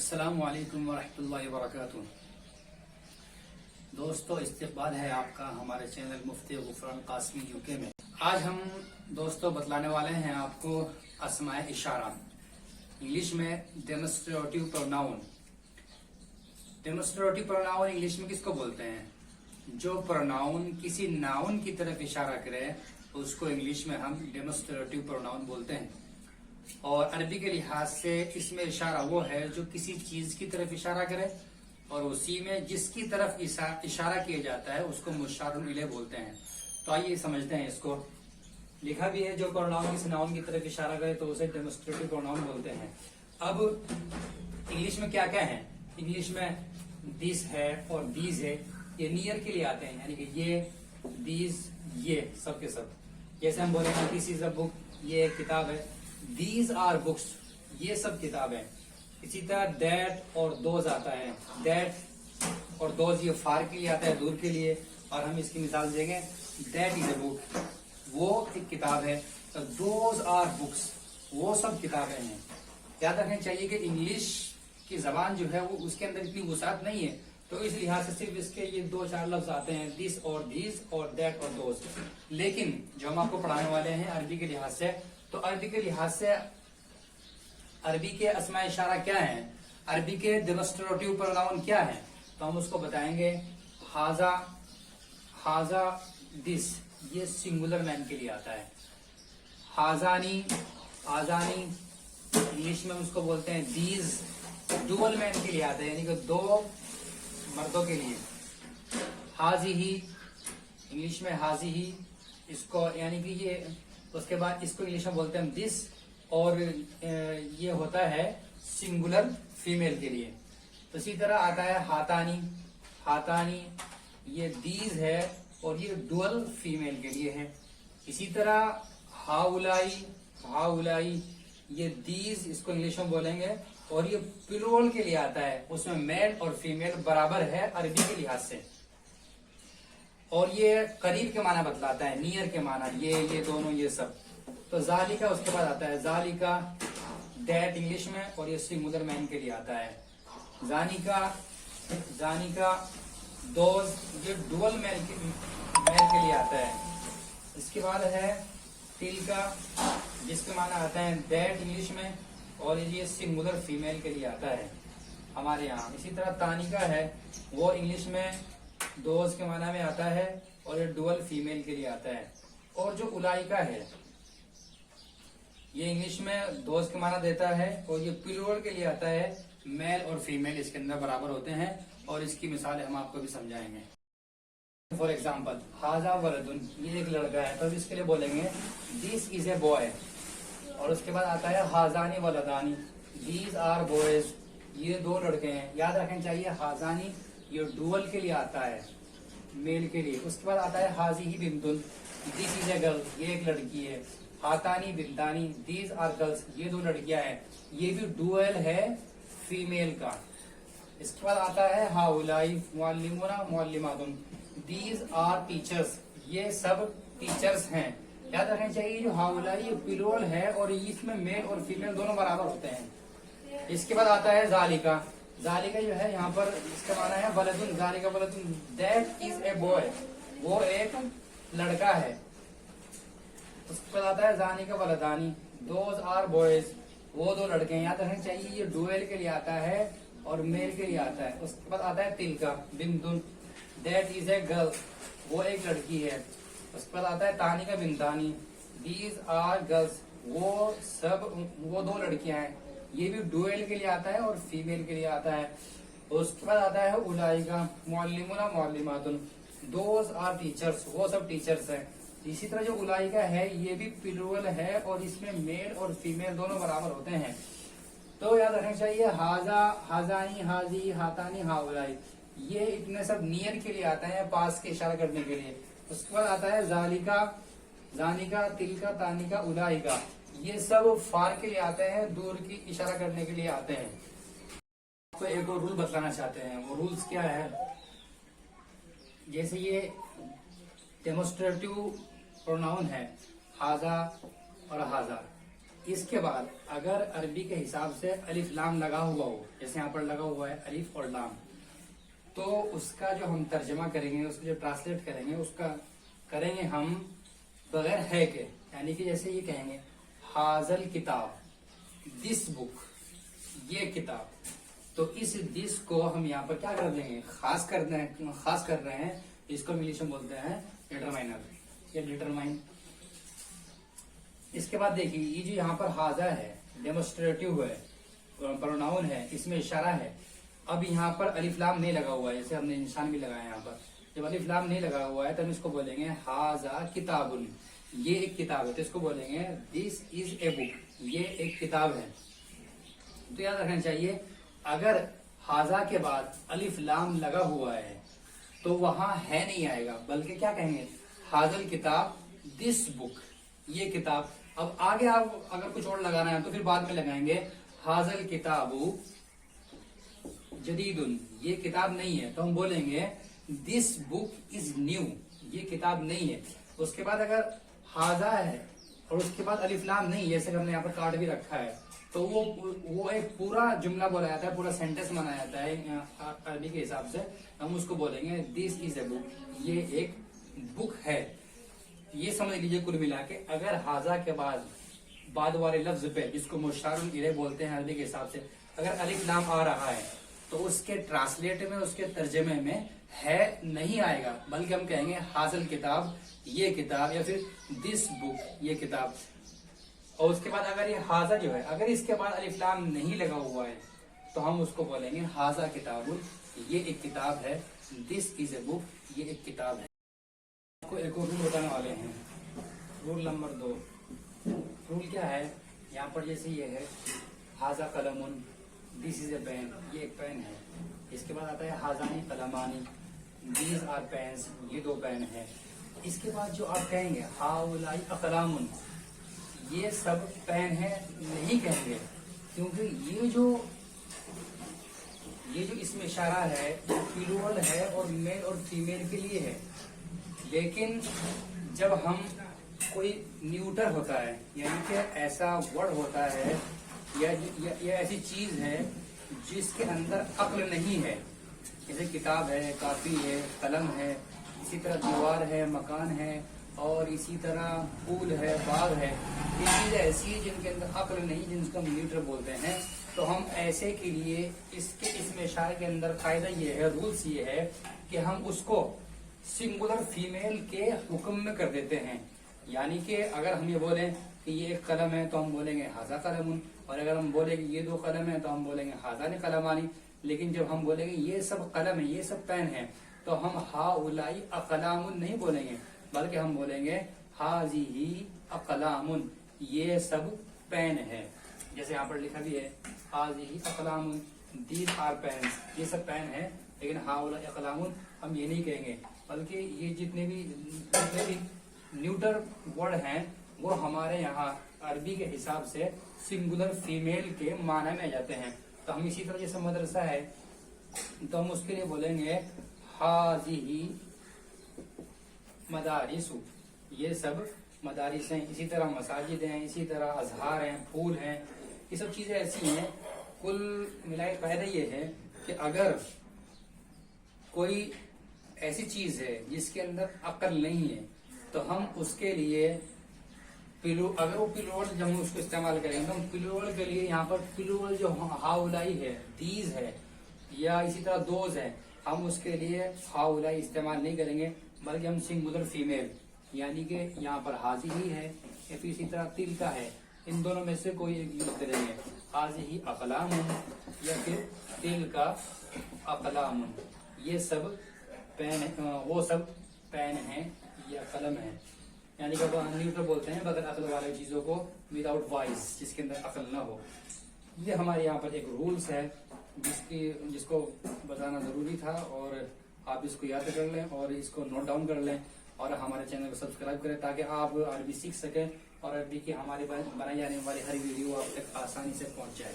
السلام علیکم ورحمۃ اللہ وبرکاتہ۔ دوستو، استقبال ہے آپ کا ہمارے چینل مفتی غفران قاسمی UK میں۔ آج ہم دوستو بتلانے والے ہیں آپ کو اسماء اشارہ، انگلش میں demonstrative pronoun. Demonstrative pronoun English میں کس کو بولتے ہیں؟ جو پروناؤن کسی ناؤن کی طرف اشارہ کرے اس کو انگلش میں ہم ڈیمونسٹریٹو پروناؤن بولتے ہیں، اور عربی کے لحاظ سے اس میں اشارہ وہ ہے جو کسی چیز کی طرف اشارہ کرے، اور اسی میں جس کی طرف اشارہ کیا جاتا ہے اس کو مشار الیہ بولتے ہیں۔ تو آئیے سمجھتے ہیں اس کو۔ لکھا بھی ہے جو پروناؤن کسی ناؤن کی طرف اشارہ کرے تو اسے ڈیمونسٹریٹو پروناؤن بولتے ہیں۔ اب انگلش میں کیا کیا ہے؟ انگلش میں دس ہے اور دیز ہے، یہ نیئر کے لیے آتے ہیں، یعنی کہ یہ دیز یہ سب کے سب۔ جیسے ہم بولیں گے دس از اے بک، یہ ایک کتاب ہے۔ دیز آر بکس، یہ سب کتابیں۔ اسی طرح دیٹ اور دوز آتا ہے، دیٹ اور دوز یہ فار کے لیے آتا ہے، دور کے لیے، اور ہم اس کی مثال دیں گے دیٹ از اے بک، وہ ایک کتاب ہے۔ دوز آر بکس، وہ سب کتابیں ہیں۔ یاد رکھنا چاہیے کہ انگلش کی زبان جو ہے وہ اس کے اندر اتنی وسعت نہیں ہے، تو اس لحاظ سے صرف اس کے یہ دو چار لفظ آتے ہیں، دس اور دیز اور دیٹ اور دوز۔ لیکن جو ہم آپ کو پڑھانے والے ہیں عربی کے لحاظ سے، تو عربی کے لحاظ سے عربی کے اسماء اشارہ کیا ہیں، عربی کے ڈیمونسٹریٹو پروناؤن کیا ہیں، تو ہم اس کو بتائیں گے ہاذا، ہاذا دس، یہ سنگولر مین کے لیے آتا ہے۔ ہاذانی، ہاذانی انگلش میں اس کو بولتے ہیں دیز، ڈوئل مین کے لیے آتا ہے، یعنی کہ دو مردوں کے لیے۔ ہاذی ہی انگلش میں ہاذی ہی، اس کو یعنی کہ یہ، اس کے بعد اس کو انگلش میں بولتے ہیں دس، اور یہ ہوتا ہے سنگولر فیمیل کے لیے۔ تو اسی طرح آتا ہے ہاتانی، ہاتانی یہ دیز ہے اور یہ ڈوئل فیمیل کے لیے ہے۔ اسی طرح ہاؤلائی، ہاؤلائی یہ دیز، اس کو انگلش میں بولیں گے، اور یہ پلورل کے لیے آتا ہے، اس میں میل اور فیمیل برابر ہے عربی کے لحاظ سے، اور یہ قریب کے معنی بتلاتا ہے، نیئر کے معنی، یہ دونوں یہ سب۔ تو ذالکا اس کے بعد آتا ہے، ذالکا دیٹ انگلش میں، اور یہ سنگولر مین کے لیے آتا ہے۔ زانیکا، زانیکا دوز، یہ ڈوئل میل کے لیے آتا ہے۔ اس کے بعد ہے تلکا، جس کے معنی آتا ہے دیٹ انگلش میں، اور یہ سنگولر فیمیل کے لیے آتا ہے ہمارے یہاں۔ اسی طرح تانیکا ہے، وہ انگلش میں دوز کے معنی میں آتا ہے، اور یہ ڈوئل فیمیل کے لیے آتا ہے۔ اور جو اولائکا ہے، یہ انگلش میں دوز کے معنی دیتا ہے، اور یہ پلورل کے لیے آتا ہے، میل اور فیمیل اس کے اندر برابر ہوتے ہیں، اور اس کی مثال ہم آپ کو بھی سمجھائیں گے۔ فار ایگزامپل ہاذا ولدن، یہ ایک لڑکا ہے، تو اس کے لیے بولیں گے دس از اے بوائے، اور اس کے بعد آتا ہے ہاذانی ولدانی، دیز آر بوائز، یہ دو لڑکے ہیں۔ یاد رکھنا چاہیے ہاذانی یہ ڈوئل کے لیے آتا ہے، میل کے لیے۔ اس کے بعد آتا ہے ہاذی بنتن، دس از اے گرل، یہ ایک لڑکی ہے۔ ہاتانی بنتانی، دیز آر گرلز، یہ دو لڑکیاں ہیں، یہ بھی ڈوئل ہے فیمیل کا۔ اس کے بعد آتا ہے ہاؤلائی معلمون معلمات، دیز آر ٹیچرز، یہ سب ٹیچرز ہیں۔ یاد رکھنا چاہیے جو ہاؤلائی یہ پلورل ہے، اور اس میں میل اور فیمیل دونوں برابر ہوتے ہیں۔ اس کے بعد آتا ہے ذالکا، ذالکا جو ہے یہاں پر اس کا معنی ہے ولدن، ذالکا ولدن، دیٹ از اے بوائے، وہ ایک لڑکا ہے۔ اس کے بعد آتا ہے ذانکا ولدانی، دوز آر بوائز، وہ دو لڑکے ہیں۔ یاد رکھنا چاہیے یہ ڈوئل کے لیے آتا ہے اور میل کے لیے آتا ہے۔ اس کے بعد آتا ہے تلکا بنتن، دیٹ از اے گرل، وہ ایک لڑکی ہے۔ اس کے بعد آتا ہے تانیکا بنتانی، دیز آر گرلز، وہ دو لڑکیاں ہیں، یہ بھی ڈوئل کے لیے آتا ہے اور فیمیل کے لیے آتا ہے۔ اس کے بعد آتا ہے اولائکا معلمون معلمات، دوز آر ٹیچرز، وہ سب ٹیچرز ہیں۔ اسی طرح جو اولائکا ہے یہ بھی پلورل ہے، اور اس میں میل اور فیمیل دونوں برابر ہوتے ہیں۔ تو یاد رکھنا چاہیے ہاذا، ہاذانی، ہاذی، ہاتانی، ہاؤلائی، یہ اتنے سب نیئر کے لیے آتے ہیں، پاس کے اشارہ کرنے کے لیے۔ اس کے بعد آتا ہے ذالکا، ذانکا، تلکا، تانیکا، اولائکا، یہ سب فار کے لیے آتے ہیں، دور کی اشارہ کرنے کے لیے آتے ہیں۔ آپ کو ایک اور رول بتلانا چاہتے ہیں، وہ رولز کیا ہے؟ جیسے یہ ڈیمونسٹریٹو پروناؤن ہے ہاذا اور ہاذا، اس کے بعد اگر عربی کے حساب سے الف لام لگا ہوا ہو، جیسے یہاں پر لگا ہوا ہے الف اور لام، تو اس کا جو ہم ترجمہ کریں گے، اس کو جو ٹرانسلیٹ کریں گے، اس کا کریں گے ہم بغیر ہے کے، یعنی کہ جیسے یہ کہیں گے حاضل کتاب، دس بک، یہ کتاب، تو اس دس کو ہم یہاں پر کیا کر دیں گے، خاص کر رہے ہیں، اس کو انگلش میں بولتے ہیں ڈیٹرمائنر یا ڈیٹرمائن۔ اس کے بعد دیکھیے یہ جو یہاں پر حاضہ ہے، ڈیمونسٹریٹو ہے، پروناؤن ہے، اس میں اشارہ ہے۔ اب یہاں پر الف لام نہیں لگا ہوا ہے، جیسے ہم نے نشان بھی لگایا یہاں پر، جب الف لام نہیں لگا ہوا ہے تو ہم اس کو بولیں گے حاضہ کتاب، یہ ایک کتاب ہے، تو اس کو بولیں گے دس از اے بک، یہ ایک کتاب ہے۔ تو یاد رکھنا چاہیے اگر حاضہ کے بعد الف لام لگا ہوا ہے تو وہاں ہے نہیں آئے گا، بلکہ کیا کہیں گے حاضل کتاب، دس بک، یہ کتاب۔ اب آگے آپ اگر کچھ اور لگانا ہے تو پھر بعد میں لگائیں گے حاضل کتاب جدید، یہ کتاب نہیں ہے، تو ہم بولیں گے دس بک از نیو، یہ کتاب نہیں ہے۔ اس کے بعد اگر حاضہ ہے اور اس کے بعد الف لام نہیں، جیسے کہ ہم نے یہاں پر کارڈ بھی رکھا ہے، تو وہ ایک پورا جملہ بولا جاتا ہے، پورا سینٹینس مانا جاتا ہے عربی کے حساب سے، ہم اس کو بولیں گے دس از اے بک، یہ ایک بک ہے۔ یہ سمجھ لیجئے کل ملا کے اگر حاضہ کے بعد والے لفظ پہ، جس کو مشار الیہ بولتے ہیں عربی کے حساب سے، اگر الف لام آ رہا ہے تو اس کے ٹرانسلیٹ میں، اس کے ترجمے میں ہے نہیں آئے گا، بلکہ ہم کہیں گے حاضل کتاب، یہ کتاب، یا پھر دس بک، یہ کتاب۔ اور اس کے بعد اگر یہ حاضہ جو ہے، اگر اس کے بعد الف لام نہیں لگا ہوا ہے تو ہم اس کو بولیں گے حاضہ کتاب، یہ ایک کتاب ہے، دس از اے بک، یہ ایک کتاب ہے۔ آپ کو ایک اور رول بتانے والے ہیں، رول نمبر 2۔ رول کیا ہے، یہاں پر جیسے یہ ہے حاضہ قلم، دس از اے پین، یہ ایک پین ہے۔ اس کے بعد آتا ہے حاضانی قلمانی، دیز آر پینس، یہ دو پین ہے۔ اس کے بعد جو آپ کہیں گے ہاؤلائی اقلام، یہ سب پین ہے نہیں کہیں گے، کیونکہ یہ جو اس میں اشارہ ہے پلورل ہے اور میل اور فیمیل کے لیے ہے، لیکن جب ہم کوئی نیوٹر ہوتا ہے، یعنی کہ ایسا ورڈ ہوتا ہے یا ایسی چیز ہے جس کے اندر عقل نہیں ہے، جیسے کتاب ہے، کاپی ہے، قلم ہے، اسی طرح دیوار ہے، مکان ہے، اور اسی طرح پھول ہے، باغ ہے، یہ چیزیں ایسی ہیں جن کے اندر عقل نہیں، جن کو ہم نیوٹر بولتے ہیں، تو ہم ایسے کے لیے اس میں اشارے کے اندر قاعدہ یہ ہے، رولس یہ ہے کہ ہم اس کو سنگولر فیمیل کے حکم میں کر دیتے ہیں۔ یعنی کہ اگر ہم یہ بولیں کہ یہ ایک قلم ہے تو ہم بولیں گے حاضہ قلم، اور اگر ہم بولیں کہ یہ دو قلم ہیں تو ہم بولیں گے حاضان قلمانی۔ لیکن جب ہم بولیں گے یہ سب قلم ہے، یہ سب پین ہے، تو ہم ہاؤلائی اقلام نہیں بولیں گے، بلکہ ہم بولیں گے ہاذیہی اقلام، یہ سب پین ہے۔ جیسے یہاں پر لکھا بھی ہے ہاذیہی اقلام، دیز آر پینس، یہ سب پین ہے، لیکن ہاؤلائی اقلام ہم یہ نہیں کہیں گے، بلکہ یہ جتنے بھی نیوٹر ورڈ ہیں وہ ہمارے یہاں عربی کے حساب سے سنگولر فیمیل کے معنی میں جاتے ہیں۔ تو ہم اسی طرح جیسے مدرسہ ہے تو ہم اس کے لیے بولیں گے ہاذیہی مدارس، یہ سب مدارس ہیں۔ اسی طرح مساجد ہیں، اسی طرح ازہار ہیں، پھول ہیں، یہ سب چیزیں ایسی ہیں۔ کل ملائے قاعدہ یہ ہے کہ اگر کوئی ایسی چیز ہے جس کے اندر عقل نہیں ہے تو ہم اس کے لیے اگر وہ پلورل جب ہم اس کو استعمال کریں گے تو ہم پلورل کے لیے یہاں پر پلورل جو ہاؤلائی ہے، دیز ہے، یا اسی طرح دوز ہے، ہم اس کے لیے ہاؤلائی استعمال نہیں کریں گے، بلکہ ہم سنگولر فیمیل، یعنی کہ یہاں پر حاذیہی ہے یا پھر اسی طرح تلکا ہے، ان دونوں میں سے کوئی ایک یوز کریں گے، حاذیہی اقلام یا پھر تلکا اقلام، یہ سب پین، وہ سب پین ہیں یا قلم ہیں، یعنی کہ نیوٹر بولتے ہیں بغیر عقل والے چیزوں کو، وداؤٹ وائس، جس کے اندر عقل نہ ہو۔ یہ ہمارے یہاں پر ایک رولس ہے جس کو بتانا ضروری تھا، اور آپ اس کو یاد کر لیں اور اس کو نوٹ ڈاؤن کر لیں، اور ہمارے چینل کو سبسکرائب کریں تاکہ آپ عربی سیکھ سکیں اور عربی کی ہمارے بنائی جانے والی ہر ویڈیو آپ تک آسانی سے پہنچ جائے۔